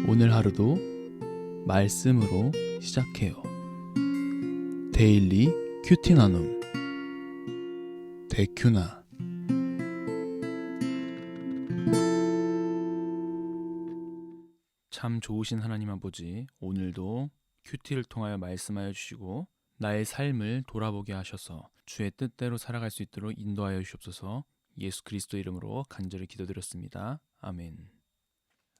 오늘 하루도 말씀으로 시작해요. 데일리 큐티 나눔 데큐나. 참 좋으신 하나님 아버지, 오늘도 큐티를 통하여 말씀하여 주시고 나의 삶을 돌아보게 하셔서 주의 뜻대로 살아갈 수 있도록 인도하여 주시옵소서. 예수 그리스도 이름으로 간절히 기도드렸습니다. 아멘.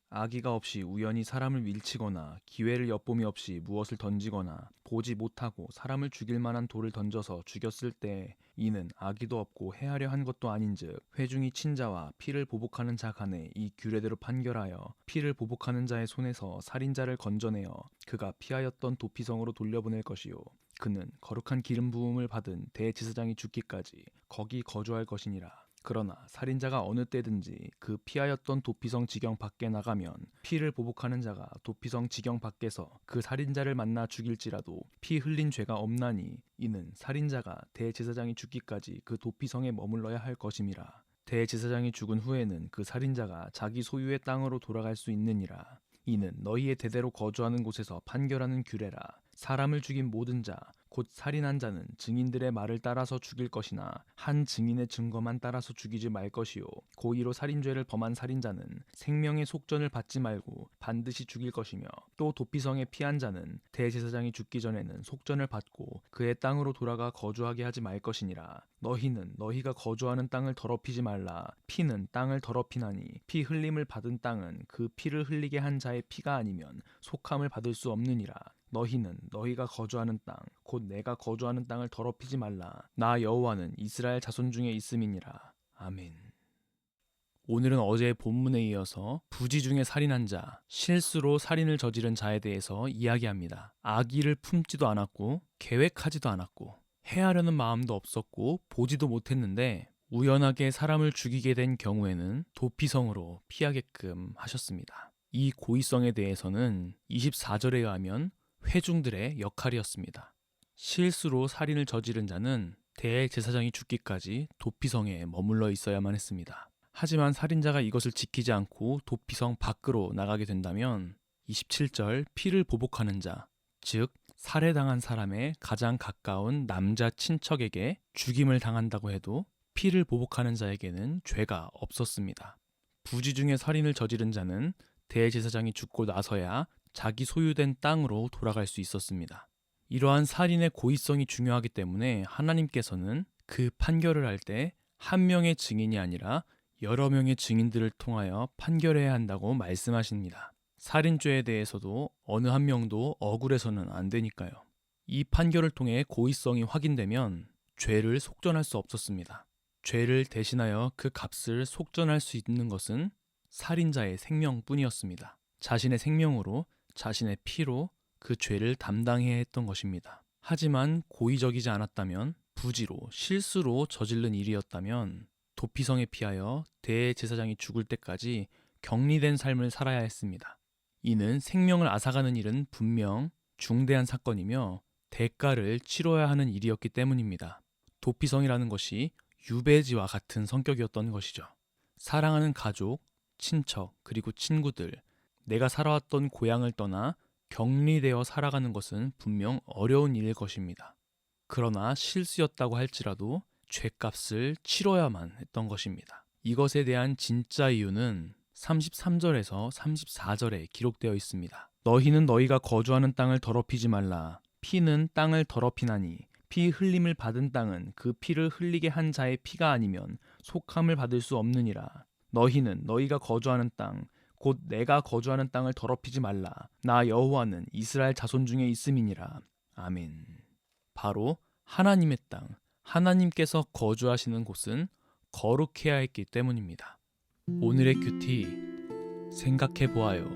아기가 없이 우연히 사람을 밀치거나 기회를 엿봄이 없이 무엇을 던지거나 보지 못하고 사람을 죽일 만한 돌을 던져서 죽였을 때 이는 아기도 없고 해하려 한 것도 아닌즉 회중이 친자와 피를 보복하는 자 간에 이 규례대로 판결하여 피를 보복하는 자의 손에서 살인자를 건져내어 그가 피하였던 도피성으로 돌려보낼 것이요 그는 거룩한 기름 부음을 받은 대제사장이 죽기까지 거기 거주할 것이니라. 그러나 살인자가 어느 때든지 그 피하였던 도피성 지경 밖에 나가면 피를 보복하는 자가 도피성 지경 밖에서 그 살인자를 만나 죽일지라도 피 흘린 죄가 없나니 이는 살인자가 대제사장이 죽기까지 그 도피성에 머물러야 할 것임이라. 대제사장이 죽은 후에는 그 살인자가 자기 소유의 땅으로 돌아갈 수 있느니라. 이는 너희의 대대로 거주하는 곳에서 판결하는 규례라. 사람을 죽인 모든 자 곧 살인한 자는 증인들의 말을 따라서 죽일 것이나 한 증인의 증거만 따라서 죽이지 말 것이요 고의로 살인죄를 범한 살인자는 생명의 속전을 받지 말고 반드시 죽일 것이며 또 도피성에 피한 자는 대제사장이 죽기 전에는 속전을 받고 그의 땅으로 돌아가 거주하게 하지 말 것이니라. 너희는 너희가 거주하는 땅을 더럽히지 말라. 피는 땅을 더럽히나니 피 흘림을 받은 땅은 그 피를 흘리게 한 자의 피가 아니면 속함을 받을 수 없느니라. 너희는 너희가 거주하는 땅 곧 내가 거주하는 땅을 더럽히지 말라. 나 여호와는 이스라엘 자손 중에 있음이니라. 아멘. 오늘은 어제의 본문에 이어서 부지 중에 살인한 자, 실수로 살인을 저지른 자에 대해서 이야기합니다. 악의를 품지도 않았고 계획하지도 않았고 해하려는 마음도 없었고 보지도 못했는데 우연하게 사람을 죽이게 된 경우에는 도피성으로 피하게끔 하셨습니다. 이 고의성에 대해서는 24절에 의하면 회중들의 역할이었습니다. 실수로 살인을 저지른 자는 대제사장이 죽기까지 도피성에 머물러 있어야만 했습니다. 하지만 살인자가 이것을 지키지 않고 도피성 밖으로 나가게 된다면 27절 피를 보복하는 자, 즉 살해당한 사람의 가장 가까운 남자 친척에게 죽임을 당한다고 해도 피를 보복하는 자에게는 죄가 없었습니다. 부지 중에 살인을 저지른 자는 대제사장이 죽고 나서야 자기 소유된 땅으로 돌아갈 수 있었습니다. 이러한 살인의 고의성이 중요하기 때문에 하나님께서는 그 판결을 할 때 한 명의 증인이 아니라 여러 명의 증인들을 통하여 판결해야 한다고 말씀하십니다. 살인죄에 대해서도 어느 한 명도 억울해서는 안 되니까요. 이 판결을 통해 고의성이 확인되면 죄를 속전할 수 없었습니다. 죄를 대신하여 그 값을 속전할 수 있는 것은 살인자의 생명뿐이었습니다. 자신의 생명으로 자신의 피로 그 죄를 담당해야 했던 것입니다. 하지만 고의적이지 않았다면 부지로 실수로 저지른 일이었다면 도피성에 피하여 대제사장이 죽을 때까지 격리된 삶을 살아야 했습니다. 이는 생명을 앗아가는 일은 분명 중대한 사건이며 대가를 치러야 하는 일이었기 때문입니다. 도피성이라는 것이 유배지와 같은 성격이었던 것이죠. 사랑하는 가족, 친척, 그리고 친구들, 내가 살아왔던 고향을 떠나 격리되어 살아가는 것은 분명 어려운 일일 것입니다. 그러나 실수였다고 할지라도 죄값을 치러야만 했던 것입니다. 이것에 대한 진짜 이유는 33절에서 34절에 기록되어 있습니다. 너희는 너희가 거주하는 땅을 더럽히지 말라. 피는 땅을 더럽히나니 피 흘림을 받은 땅은 그 피를 흘리게 한 자의 피가 아니면 속함을 받을 수 없느니라. 너희는 너희가 거주하는 땅 곧 내가 거주하는 땅을 더럽히지 말라. 나 여호와는 이스라엘 자손 중에 있음이니라. 아멘. 바로 하나님의 땅, 하나님께서 거주하시는 곳은 거룩해야 했기 때문입니다. 오늘의 큐티 생각해 보아요.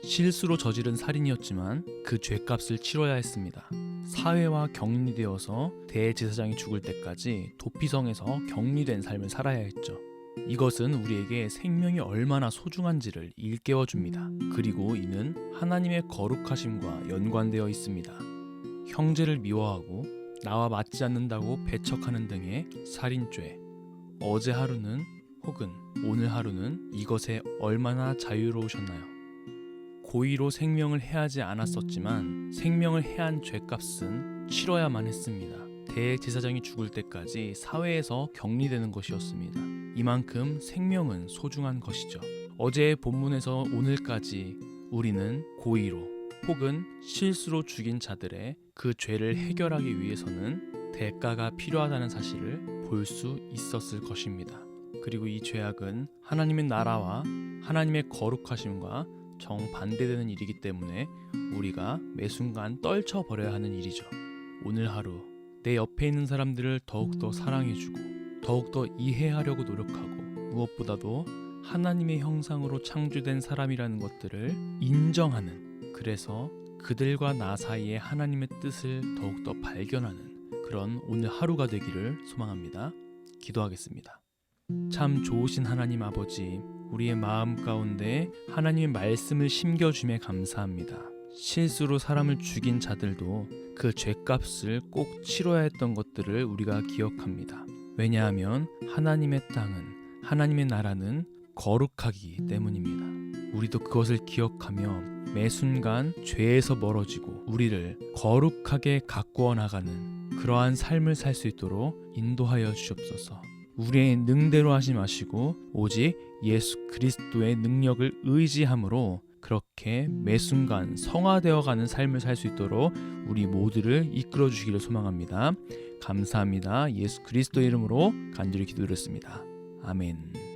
실수로 저지른 살인이었지만 그 죄값을 치러야 했습니다. 사회와 격리되어서 대제사장이 죽을 때까지 도피성에서 격리된 삶을 살아야 했죠. 이것은 우리에게 생명이 얼마나 소중한지를 일깨워 줍니다. 그리고 이는 하나님의 거룩하심과 연관되어 있습니다. 형제를 미워하고 나와 맞지 않는다고 배척하는 등의 살인죄, 어제 하루는 혹은 오늘 하루는 이것에 얼마나 자유로우셨나요? 고의로 생명을 해하지 않았었지만 생명을 해한 죄값은 치러야만 했습니다. 대제사장이 죽을 때까지 사회에서 격리되는 것이었습니다. 이만큼 생명은 소중한 것이죠. 어제의 본문에서 오늘까지 우리는 고의로 혹은 실수로 죽인 자들의 그 죄를 해결하기 위해서는 대가가 필요하다는 사실을 볼 수 있었을 것입니다. 그리고 이 죄악은 하나님의 나라와 하나님의 거룩하심과 정반대되는 일이기 때문에 우리가 매 순간 떨쳐버려야 하는 일이죠. 오늘 하루 내 옆에 있는 사람들을 더욱더 사랑해주고 더욱더 이해하려고 노력하고 무엇보다도 하나님의 형상으로 창조된 사람이라는 것들을 인정하는, 그래서 그들과 나 사이에 하나님의 뜻을 더욱더 발견하는 그런 오늘 하루가 되기를 소망합니다. 기도하겠습니다. 참 좋으신 하나님 아버지, 우리의 마음 가운데 하나님의 말씀을 심겨주매 감사합니다. 실수로 사람을 죽인 자들도 그 죄값을 꼭 치러야 했던 것들을 우리가 기억합니다. 왜냐하면 하나님의 땅은, 하나님의 나라는 거룩하기 때문입니다. 우리도 그것을 기억하며 매 순간 죄에서 멀어지고 우리를 거룩하게 가꾸어 나가는 그러한 삶을 살 수 있도록 인도하여 주옵소서. 우리의 능대로 하지 마시고 오직 예수 그리스도의 능력을 의지함으로 그렇게 매 순간 성화되어가는 삶을 살 수 있도록 우리 모두를 이끌어 주시기를 소망합니다. 감사합니다. 예수 그리스도의 이름으로 간절히 기도드렸습니다. 아멘.